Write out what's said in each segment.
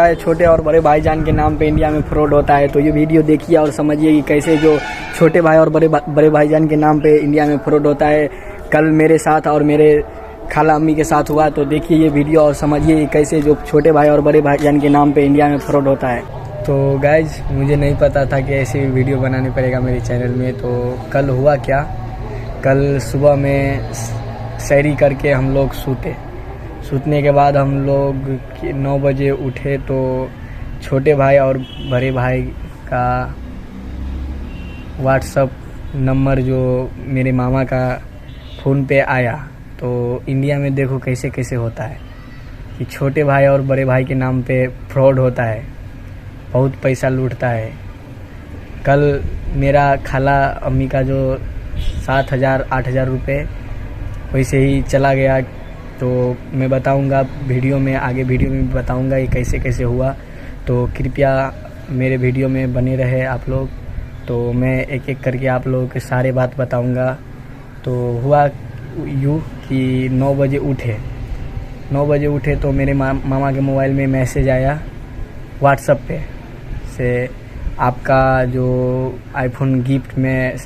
है छोटे और बड़े भाईजान के नाम पे इंडिया में फ्रॉड होता है। तो ये वीडियो देखिए और समझिए कि कैसे जो छोटे भाई और बड़े भाईजान के नाम पे इंडिया में फ्रॉड होता है। कल मेरे साथ और मेरे खाला अम्मी के साथ हुआ। तो देखिए ये वीडियो और समझिए कि कैसे जो छोटे भाई और बड़े भाईजान के नाम पे इंडिया में फ्रॉड होता है। तो गाइज मुझे नहीं पता था कि ऐसी वीडियो बनानी पड़ेगा मेरे चैनल में। तो कल हुआ क्या, कल सुबह में सैरी करके हम लोग सूतने के बाद हम लोग 9 बजे उठे तो छोटे भाई और बड़े भाई का व्हाट्सअप नंबर जो मेरे मामा का फ़ोन पे आया। तो इंडिया में देखो कैसे कैसे होता है कि छोटे भाई और बड़े भाई के नाम पे फ्रॉड होता है, बहुत पैसा लूटता है। कल मेरा खाला अम्मी का जो 7,000-8,000 रुपये वैसे ही चला गया। तो मैं बताऊंगा वीडियो में, आगे वीडियो में भी बताऊंगा ये कैसे कैसे हुआ। तो कृपया मेरे वीडियो में बने रहे आप लोग। तो मैं एक एक करके आप लोगों के सारे बात बताऊंगा। तो हुआ यूँ कि 9 बजे उठे तो मेरे मामा के मोबाइल में मैसेज आया व्हाट्सएप पे से आपका जो आईफोन गिफ्ट में,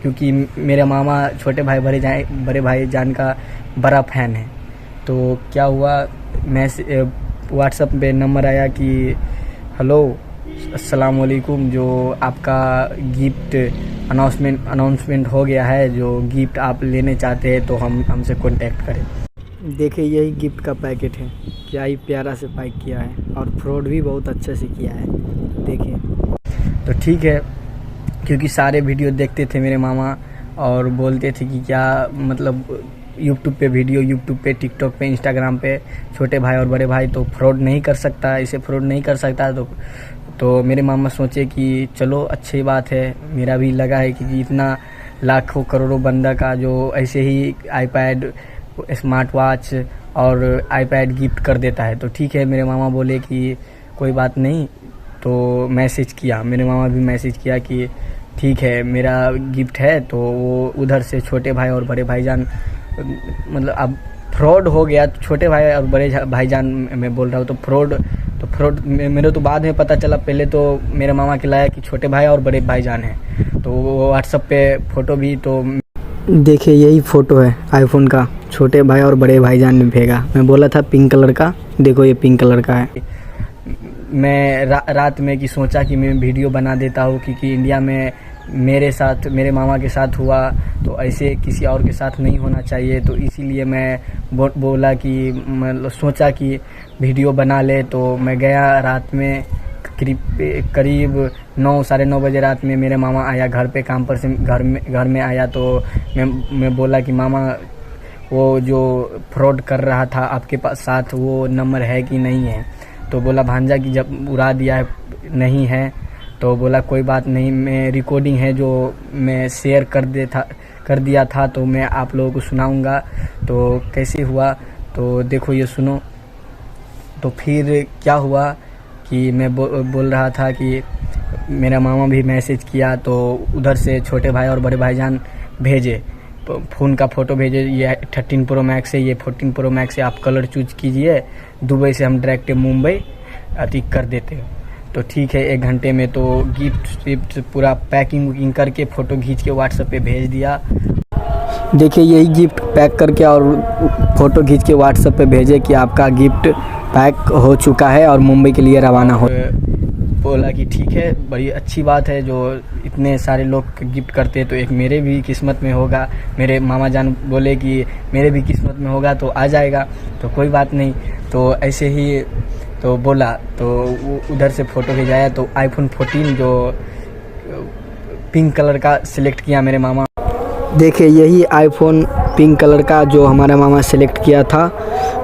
क्योंकि मेरे मामा छोटे भाई बड़े भाई जान का बड़ा फ़ैन है। तो क्या हुआ, मैसेज व्हाट्सएप पे नंबर आया कि हेलो अस्सलाम वालेकुम, जो आपका गिफ्ट अनाउंसमेंट हो गया है, जो गिफ्ट आप लेने चाहते हैं तो हमसे कांटेक्ट करें। देखिए यही गिफ्ट का पैकेट है, क्या ही प्यारा से पैक किया है और फ्रॉड भी बहुत अच्छे से किया है। देखिए तो ठीक है, क्योंकि सारे वीडियो देखते थे मेरे मामा और बोलते थे कि क्या मतलब यूट्यूब पे टिकटॉक पे इंस्टाग्राम पे छोटे भाई और बड़े भाई तो फ्रॉड नहीं कर सकता, इसे फ्रॉड नहीं कर सकता। तो मेरे मामा सोचे कि चलो अच्छी बात है। मेरा भी लगा है कि इतना लाखों करोड़ों बंदा का जो ऐसे ही आईपैड, स्मार्ट वॉच और आईपैड गिफ्ट कर देता है। तो ठीक है, मेरे मामा बोले कि कोई बात नहीं। तो मैसेज किया, मेरे मामा भी मैसेज किया कि ठीक है मेरा गिफ्ट है। तो वो उधर से छोटे भाई और बड़े भाईजान, मतलब अब फ्रॉड हो गया। तो छोटे भाई और बड़े भाईजान मैं बोल रहा हूँ तो फ्रॉड मेरे तो बाद में पता चला। पहले तो मेरे मामा के लाया कि छोटे भाई और बड़े भाईजान हैं। तो वो व्हाट्सएप पे फ़ोटो भी, तो देखिए यही फ़ोटो है आईफोन का, छोटे भाई और बड़े भाईजान ने भेजा। मैं बोला था पिंक कलर का, देखो ये पिंक कलर का है। मैं रात में कि सोचा कि मैं वीडियो बना देता हूँ, क्योंकि इंडिया में मेरे साथ, मेरे मामा के साथ हुआ तो ऐसे किसी और के साथ नहीं होना चाहिए। तो इसीलिए मैं बोला कि मैं सोचा कि वीडियो बना ले। तो मैं गया रात में करीब 9-9:30 बजे रात में मेरे मामा आया घर पे, काम पर से घर में आया। तो मैं बोला कि मामा वो जो फ्रॉड कर रहा था आपके पास साथ वो नंबर है कि नहीं है। तो बोला भांजा कि जब उड़ा दिया है नहीं है। तो बोला कोई बात नहीं, मैं रिकॉर्डिंग है जो मैं शेयर कर दिया था तो मैं आप लोगों को सुनाऊंगा। तो कैसे हुआ तो देखो ये सुनो। तो फिर क्या हुआ कि मैं बोल रहा था कि मेरा मामा भी मैसेज किया। तो उधर से छोटे भाई और बड़े भाईजान भेजे, फ़ोन का फ़ोटो भेजे। ये 13 प्रो मैक्स है, ये 14 प्रो मैक्स है, आप कलर चूज कीजिए। दुबई से हम डायरेक्ट मुंबई अति कर देते हैं। तो ठीक है, 1 घंटे में तो गिफ्ट पूरा पैकिंग करके फ़ोटो खींच के व्हाट्सएप पे भेज दिया। देखिए यही गिफ्ट पैक करके और फ़ोटो खींच के व्हाट्सएप पे भेजे कि आपका गिफ्ट पैक हो चुका है और मुंबई के लिए रवाना हो। बोला कि ठीक है, बड़ी अच्छी बात है जो इतने सारे लोग गिफ्ट करते हैं, तो एक मेरे भी किस्मत में होगा। मेरे मामा जान बोले कि मेरे भी किस्मत में होगा तो आ जाएगा, तो कोई बात नहीं। तो ऐसे ही तो बोला, तो उधर से फ़ोटो भेजाया। तो आईफोन 14 जो पिंक कलर का सिलेक्ट किया मेरे मामा। देखिए यही आईफोन पिंक कलर का जो हमारा मामा सेलेक्ट किया था।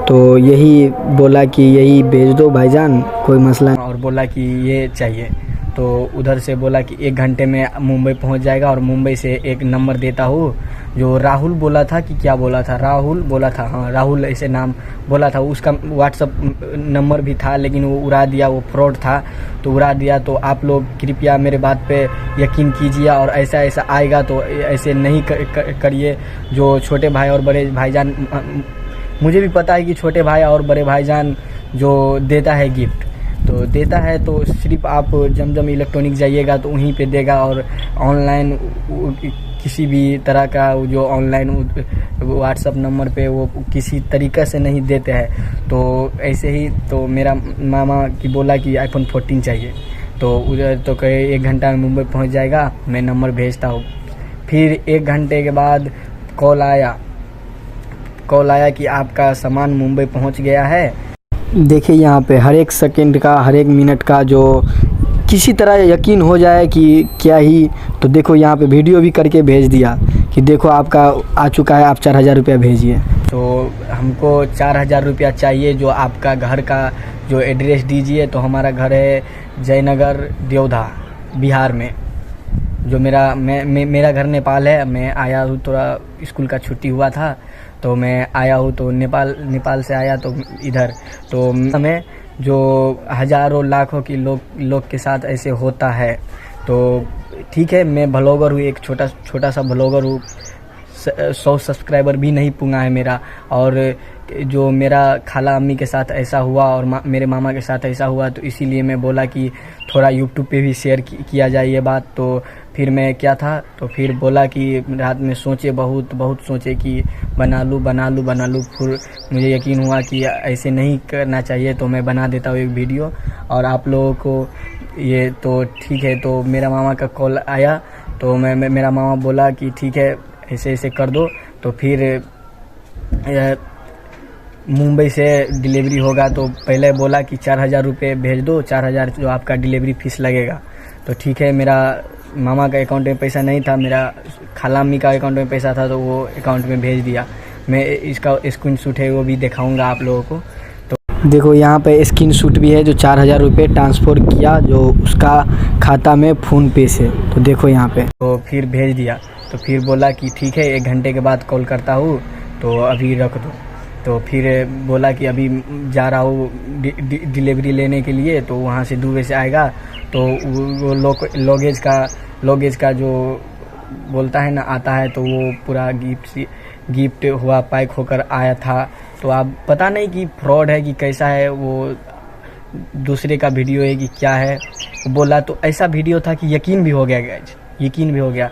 तो यही बोला कि यही भेज दो भाईजान, कोई मसला नहीं। और बोला कि ये चाहिए। तो उधर से बोला कि 1 घंटे में मुंबई पहुंच जाएगा। और मुंबई से एक नंबर देता हूँ, जो राहुल बोला था कि क्या बोला था, राहुल बोला था, हाँ राहुल ऐसे नाम बोला था। उसका व्हाट्सअप नंबर भी था लेकिन वो उड़ा दिया, वो फ्रॉड था तो उड़ा दिया। तो आप लोग कृपया मेरे बात पे यकीन कीजिए और ऐसा आएगा तो ऐसे नहीं करिए। जो छोटे भाई और बड़े भाईजान, मुझे भी पता है कि छोटे भाई और बड़े भाईजान जो देता है गिफ्ट, तो देता है तो सिर्फ आप जमजम इलेक्ट्रॉनिक जाइएगा तो वहीं पे देगा, और ऑनलाइन किसी भी तरह का जो ऑनलाइन व्हाट्सअप नंबर पे वो किसी तरीक़े से नहीं देते हैं। तो ऐसे ही तो मेरा मामा की बोला कि iPhone 14 चाहिए, तो उधर तो कहे 1 घंटा में मुंबई पहुंच जाएगा, मैं नंबर भेजता हूँ। फिर 1 घंटे के बाद कॉल आया कि आपका सामान मुंबई पहुंच गया है। देखिए यहाँ पे हर एक सेकंड का, हर एक मिनट का जो किसी तरह यकीन हो जाए कि क्या ही, तो देखो यहाँ पे वीडियो भी करके भेज दिया कि देखो आपका आ चुका है, आप 4000 रुपया भेजिए। तो हमको 4000 रुपया चाहिए, जो आपका घर का जो एड्रेस दीजिए। तो हमारा घर है जयनगर देवधा बिहार में, जो मेरा घर नेपाल है। मैं आया हूँ, थोड़ा स्कूल का छुट्टी हुआ था तो मैं आया हूँ, तो नेपाल से आया तो इधर तो हमें जो हज़ारों लाखों की लोग के साथ ऐसे होता है। तो ठीक है, मैं ब्लॉगर हूँ, एक छोटा सा ब्लॉगर हूँ, 100 सब्सक्राइबर भी नहीं पूंगा है मेरा। और जो मेरा खाला अम्मी के साथ ऐसा हुआ और मेरे मामा के साथ ऐसा हुआ, तो इसीलिए मैं बोला कि थोड़ा यूट्यूब पे भी शेयर किया जाए ये बात। तो फिर मैं क्या था, तो फिर बोला कि रात में सोचे, बहुत सोचे कि बना लूँ। फिर मुझे यकीन हुआ कि ऐसे नहीं करना चाहिए, तो मैं बना देता हूँ एक वीडियो और आप लोगों को ये। तो ठीक है, तो मेरा मामा का कॉल आया, तो मेरा मामा बोला कि ठीक है ऐसे कर दो। तो फिर मुंबई से डिलीवरी होगा, तो पहले बोला कि 4000 रुपये भेज दो, 4000 जो आपका डिलीवरी फीस लगेगा। तो ठीक है, मेरा मामा का अकाउंट में पैसा नहीं था, मेरा खाला अम्मी का अकाउंट में पैसा था, तो वो अकाउंट में भेज दिया। मैं इसका स्क्रीनशॉट है वो भी दिखाऊंगा आप लोगों को। तो देखो यहाँ पे स्क्रीनशॉट भी है, जो 4000 रुपये ट्रांसफ़र किया, जो उसका खाता में फ़ोन पे से। तो देखो यहाँ पे, तो फिर भेज दिया। तो फिर बोला कि ठीक है 1 घंटे के बाद कॉल करता हूँ, तो अभी रख दो। तो फिर बोला कि अभी जा रहा हूँ डिलीवरी लेने के लिए, तो वहाँ से दुबई से आएगा। तो वो लॉगेज का जो बोलता है ना, आता है, तो वो पूरा गिफ्ट हुआ पैक होकर आया था। तो आप पता नहीं कि फ्रॉड है कि कैसा है, वो दूसरे का वीडियो है कि क्या है। बोला तो ऐसा वीडियो था कि यकीन भी हो गया गाइस, यकीन भी हो गया,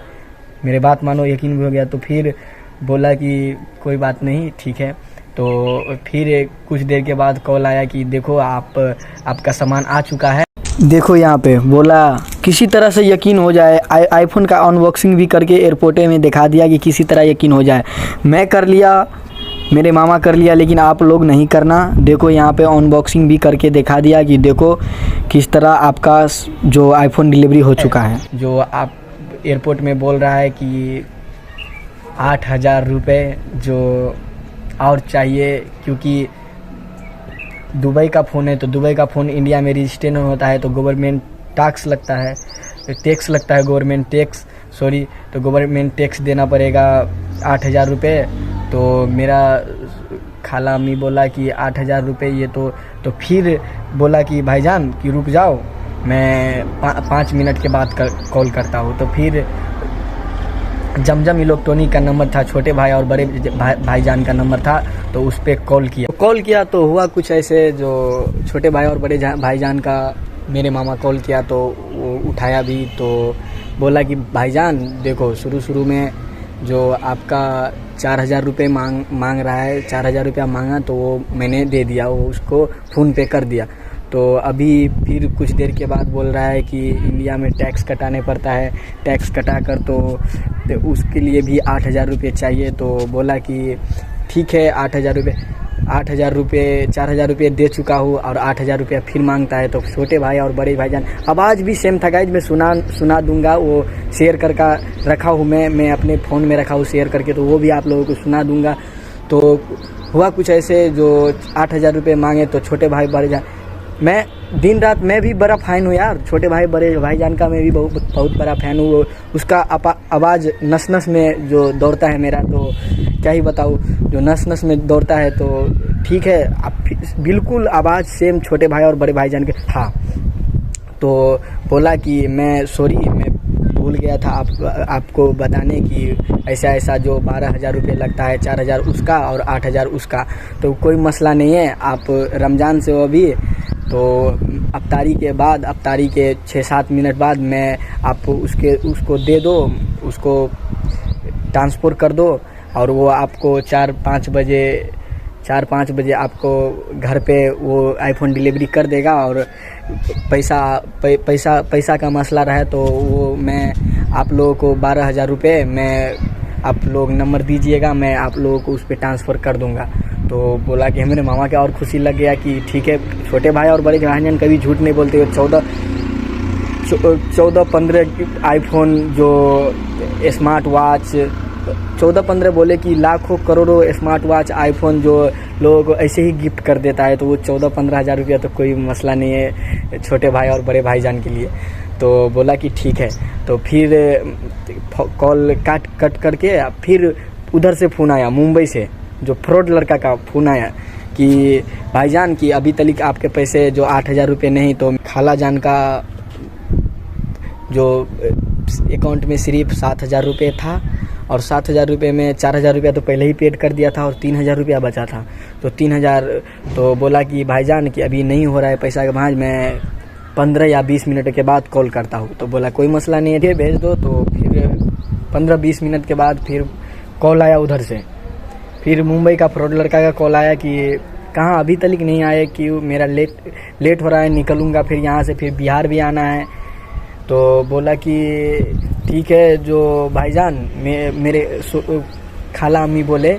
मेरे बात मानो, यकीन भी हो गया। तो फिर बोला कि कोई बात नहीं, ठीक है। तो फिर कुछ देर के बाद कॉल आया कि देखो आपका सामान आ चुका है। देखो यहाँ पे बोला किसी तरह से यकीन हो जाए। आईफोन का अनबॉक्सिंग भी करके एयरपोर्ट में दिखा दिया कि किसी तरह यकीन हो जाए। मैं कर लिया, मेरे मामा कर लिया, लेकिन आप लोग नहीं करना। देखो यहाँ पे अनबॉक्सिंग भी करके दिखा दिया कि देखो किस तरह आपका जो आईफोन डिलीवरी हो चुका है। जो आप एयरपोर्ट में बोल रहा है कि 8000 रुपये जो और चाहिए, क्योंकि दुबई का फ़ोन है, तो दुबई का फ़ोन इंडिया में रजिस्ट्रेशन होता है, तो गवर्नमेंट टैक्स लगता है, गवर्नमेंट टैक्स देना पड़ेगा 8000 रुपये। तो मेरा खाला अम्मी बोला कि 8000 रुपये ये तो फिर बोला कि भाईजान कि रुक जाओ, मैं 5 मिनट के बाद कॉल करता हूँ। तो फिर जमजम इलेक्ट्रॉनिक का नंबर था, छोटे भाई और बड़े भाईजान का नंबर था, तो उस पर कॉल किया तो हुआ कुछ ऐसे। जो छोटे भाई और बड़े भाईजान का मेरे मामा कॉल किया, तो वो उठाया भी, तो बोला कि भाईजान देखो शुरू में जो आपका 4000 रुपये मांग रहा है, 4000 रुपया मांगा, तो वो मैंने दे दिया, वो उसको फ़ोन पे कर दिया। तो अभी फिर कुछ देर के बाद बोल रहा है कि इंडिया में टैक्स कटाने पड़ता है, टैक्स कटा कर तो उसके लिए भी 8000 रुपये चाहिए। तो बोला कि ठीक है 8000 रुपये 4000 रुपये दे चुका हूँ और 8000 रुपया फिर मांगता है। तो छोटे भाई और बड़े भाईजान, आवाज़ भी सेम था गाइज, मैं सुना दूंगा, वो शेयर करके रखा हूँ, मैं अपने फ़ोन में रखा हूँ शेयर करके, तो वो भी आप लोगों को सुना दूंगा। तो हुआ कुछ ऐसे, जो 8000 रुपये मांगे, तो छोटे भाई बड़े जान, मैं दिन रात मैं भी बड़ा फ़ैन हूँ यार, छोटे भाई बड़े भाईजान का मैं भी बहुत बड़ा फ़ैन हूँ। उसका आवाज़ नस में जो दौड़ता है मेरा, तो क्या ही बताऊँ, जो नस में दौड़ता है। तो ठीक है, बिल्कुल आवाज़ सेम छोटे भाई और बड़े भाईजान के। हाँ, तो बोला कि मैं भूल गया था आपको बताने कि ऐसा जो 12000 रुपये लगता है, 4000 उसका और 8000 उसका। तो कोई मसला नहीं है, आप रमज़ान से हो अभी, तो अफ्तारी के 6-7 मिनट बाद मैं आप उसको दे दो, उसको ट्रांसफ़र कर दो और वो आपको 4-5 बजे आपको घर पे वो आईफ़ोन डिलीवरी कर देगा। और पैसा का मसला रहे तो वो मैं आप लोगों को 12,000 रुपये मैं आप लोग नंबर दीजिएगा, मैं आप लोगों को उस पर ट्रांसफ़र कर दूंगा। तो बोला कि मेरे मामा के और खुशी लग गया कि ठीक है, छोटे भाई और बड़े भाईजान कभी झूठ नहीं बोलते। 14-15 आईफोन जो स्मार्ट वॉच 14-15 बोले कि लाखों करोड़ों स्मार्ट वॉच आईफोन जो लोगों को ऐसे ही गिफ्ट कर देता है, तो वो 14-15 हज़ार रुपया तो कोई मसला नहीं है छोटे भाई और बड़े भाईजान के लिए। तो बोला कि ठीक है। तो फिर कॉल कट करके फिर उधर से फ़ोन आया, मुंबई से जो फ्रॉड लड़का का फ़ोन आया कि भाईजान की अभी तक आपके पैसे जो 8,000 रुपये नहीं, तो खाला जान का जो अकाउंट में सिर्फ 7,000 रुपये था और 7,000 रुपये में 4,000 रुपया तो पहले ही पेड कर दिया था और 3,000 रुपया बचा था। तो 3,000 तो बोला कि भाईजान कि अभी नहीं हो रहा है पैसा का भांज, मैं 15 या 20 मिनट के बाद कॉल करता हूँ। तो बोला कोई मसला नहीं है, भेज दो। तो फिर 15-20 मिनट के बाद फिर कॉल आया उधर से, फिर मुंबई का फ्रॉड लड़का का कॉल आया कि कहाँ अभी तक नहीं आए, कि मेरा लेट हो रहा है, निकलूँगा फिर यहाँ से, फिर बिहार भी आना है। तो बोला कि ठीक है, जो भाईजान मेरे खाला अम्मी बोले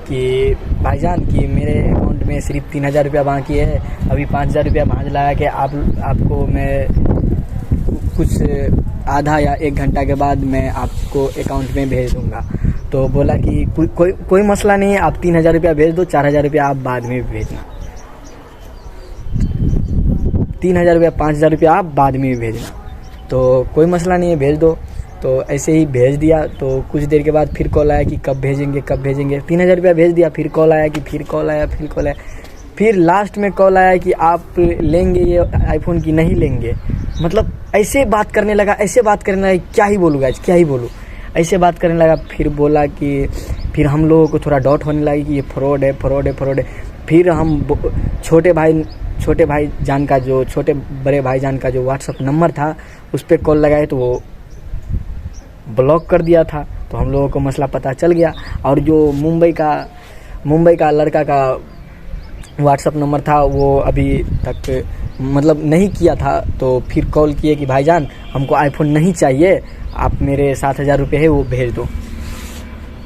कि भाईजान कि मेरे अकाउंट में सिर्फ 3,000 रुपया बाकी है, अभी 5,000 रुपया भांज लाया कि आपको मैं कुछ आधा या 1 घंटा के बाद मैं आपको अकाउंट में भेज दूंगा। तो बोला कि कोई मसला नहीं है, आप 3,000 रुपया भेज दो, 4,000 रुपया आप बाद में भेजना। 3,000 रुपया 5,000 रुपया आप बाद में भी भेजना। तो कोई मसला नहीं है, भेज दो। तो ऐसे ही भेज दिया। तो कुछ देर के बाद फिर कॉल आया कि कब भेजेंगे 3,000 रुपया भेज दिया। फिर कॉल आया, फिर लास्ट में कॉल आया कि आप लेंगे ये आईफोन की नहीं लेंगे। मतलब ऐसे बात करने लगा, क्या ही बोलूँ ऐसे बात करने लगा। फिर बोला कि फिर हम लोगों को थोड़ा डाउट होने लगा कि ये फ्रॉड है। फिर हम छोटे बड़े भाईजान का जो व्हाट्सअप नंबर था उस पर कॉल लगाए तो वो ब्लॉक कर दिया था। तो हम लोगों को मसला पता चल गया। और जो मुंबई का लड़का का व्हाट्सअप नंबर था वो अभी तक मतलब नहीं किया था। तो फिर कॉल किए कि भाईजान हमको आईफोन नहीं चाहिए, आप मेरे 7,000 रुपये है वो भेज दो।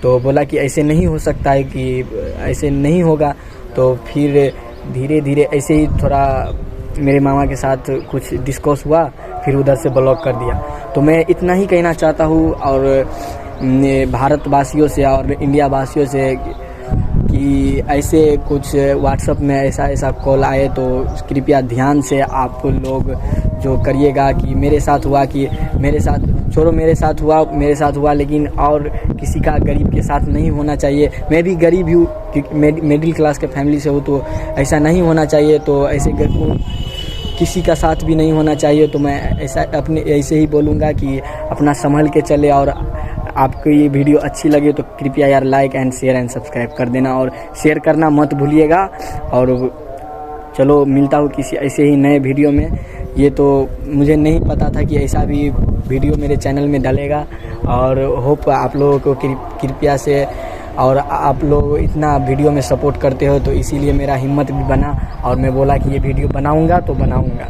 तो बोला कि ऐसे नहीं हो सकता है, कि ऐसे नहीं होगा। तो फिर धीरे धीरे ऐसे ही थोड़ा मेरे मामा के साथ कुछ डिस्कस हुआ, फिर उधर से ब्लॉक कर दिया। तो मैं इतना ही कहना चाहता हूँ और भारतवासियों से और इंडिया वासियों से कि ऐसे कुछ व्हाट्सएप में ऐसा कॉल आए तो कृपया ध्यान से आप लोग जो करिएगा। कि मेरे साथ हुआ लेकिन और किसी का गरीब के साथ नहीं होना चाहिए। मैं भी गरीब हूँ, मिडिल क्लास के फैमिली से हूँ, तो ऐसा नहीं होना चाहिए। तो ऐसे किसी का साथ भी नहीं होना चाहिए। तो मैं ऐसे ही बोलूँगा कि अपना संभल के चले। और आपको ये वीडियो अच्छी लगे तो कृपया यार like and share and subscribe कर देना और शेयर करना मत भूलिएगा। और चलो मिलता हूँ किसी ऐसे ही नए वीडियो में। ये तो मुझे नहीं पता था कि ऐसा भी वीडियो मेरे चैनल में डलेगा। और होप आप लोगों को कृपया से, और आप लोग इतना वीडियो में सपोर्ट करते हो तो इसीलिए मेरा हिम्मत भी बना और मैं बोला कि ये वीडियो बनाऊंगा तो बनाऊंगा।